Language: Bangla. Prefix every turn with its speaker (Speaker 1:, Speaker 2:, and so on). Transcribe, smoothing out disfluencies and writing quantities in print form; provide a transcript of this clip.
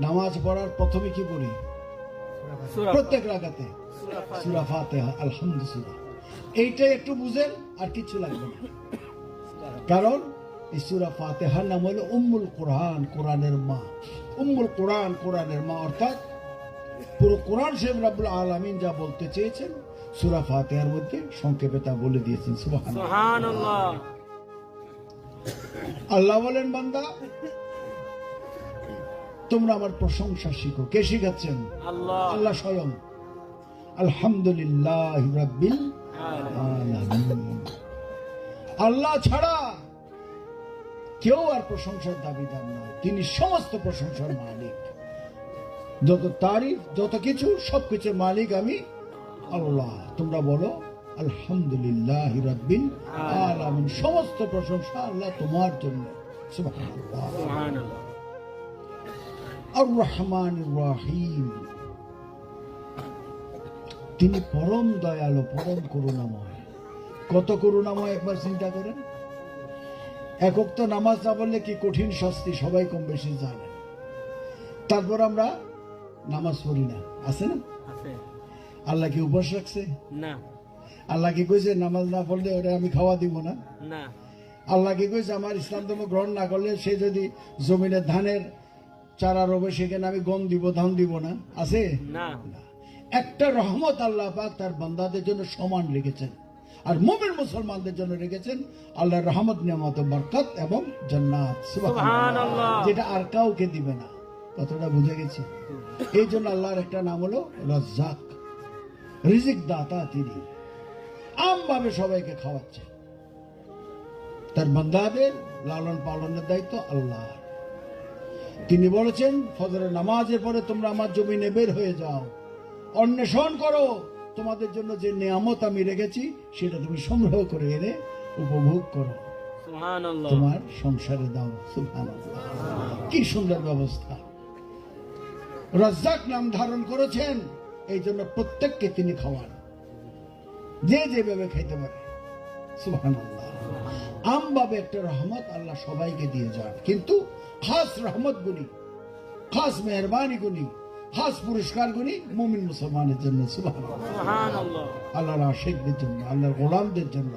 Speaker 1: নামাজ পড়ার প্রথমে কি পড়ি? প্রত্যেক রাকাতে সূরা ফাতিহা, আলহামদুলিল্লাহ। এইটাই একটু বুঝেন, আর কিছু লাগবে না। কারণ এই সূরা ফাতিহার নাম হলো উম্মুল কোরআন, কোরআনের মা। উম্মুল কোরআন, কোরআনের মা, অর্থাৎ পুরো কোরআন শরীফ রব্বুল আলামিন যা বলতে চেয়েছেন সূরা ফাতিহার মধ্যে সংক্ষেপে তা বলে দিয়েছেন। সুবহানাল্লাহ। আল্লাহ বলেন, বান্দা তোমরা আমার প্রশংসা শিখো। কে শিখাচ্ছেন? আল্লাহ স্বয়ং। আলহামদুলিল্লাহ রাব্বিল আলামিন। আল্লাহ ছাড়া কেউ আর প্রশংসার দাবিদার নয়, তিনি সমস্ত প্রশংসার মালিক। যত তারিফ, যত কিছু, সবকিছুর মালিক আমি আল্লাহ। তোমরা বলো আলহামদুলিল্লাহ রাব্বিল আলামিন। সমস্ত প্রশংসা আল্লাহ তোমার জন্য। সুবহানাল্লাহ। আর রহমানির রহিম, তিনি পরম দয়ালু, পরম করুণাময়। কত করুণাময় একবার চিন্তা করেন। একক তো নামাজ না বললে কি কঠিন শাস্তি, সবাই কম বেশি জানেন। তারপর আমরা নামাজ পড়ি না, আছে না? আল্লাহ কি উপবাস রাখছে? না। আল্লাহ কি কইছে নামাজ না পড়লে ওরা আমি খাওয়া দিব না? না। আল্লাহ কি কইছে আমার ইসলাম ধর্ম গ্রহণ না করলে সে যদি জমিনে ধানের চারা রোবে সেখানে আমি গম দিব, ধান দিব না? আছে না। একটা রহমত আল্লাহ পাক তার বান্দাদের জন্য সমান রেখেছেন, আর মুমিন মুসলমানদের জন্য রেখেছেন আল্লাহর রহমত, নিয়ামত, বরকত এবং জান্নাত। সুবহানাল্লাহ। যেটা আর কাউকে দিবে না। কতটা বুঝে গেছে? এই জন্য আল্লাহর একটা নাম হলো রাজ্জাক, রিজিক দাতা। তিনি আমভাবে সবাইকে খাওয়াচ্ছে। তার বান্দাদের লালন পালনের দায়িত্ব আল্লাহ। তিনি বলেছেন ফজরের নামাজের পরে তোমরা আমার জমিনে বের হয়ে যাও, অন্বেষণ করো, তোমাদের জন্য যে নিয়ামত আমি রেখেছি সেটা তুমি সংগ্রহ করে এনে উপভোগ করো, তোমার সংসারে দাও। সুবহানাল্লাহ। কি সুন্দর ব্যবস্থা। রাজ্জাক নাম ধারণ করেছেন, এই জন্য প্রত্যেককে তিনি খাওয়ান, যে যেভাবে খাইতে পারে। সুবহানাল্লাহ। আমভাবে একটা রহমত আল্লাহ সবাইকে দিয়ে যান, কিন্তু খাস রহমত গুলি, খাস মেহরবানি গুলি, খাস পুরস্কার গুলি মুমিন মুসলমানের জন্য। সুবহানাল্লাহ। আল্লাহর আশিকদের জন্য, আল্লাহর গোলামদের জন্য।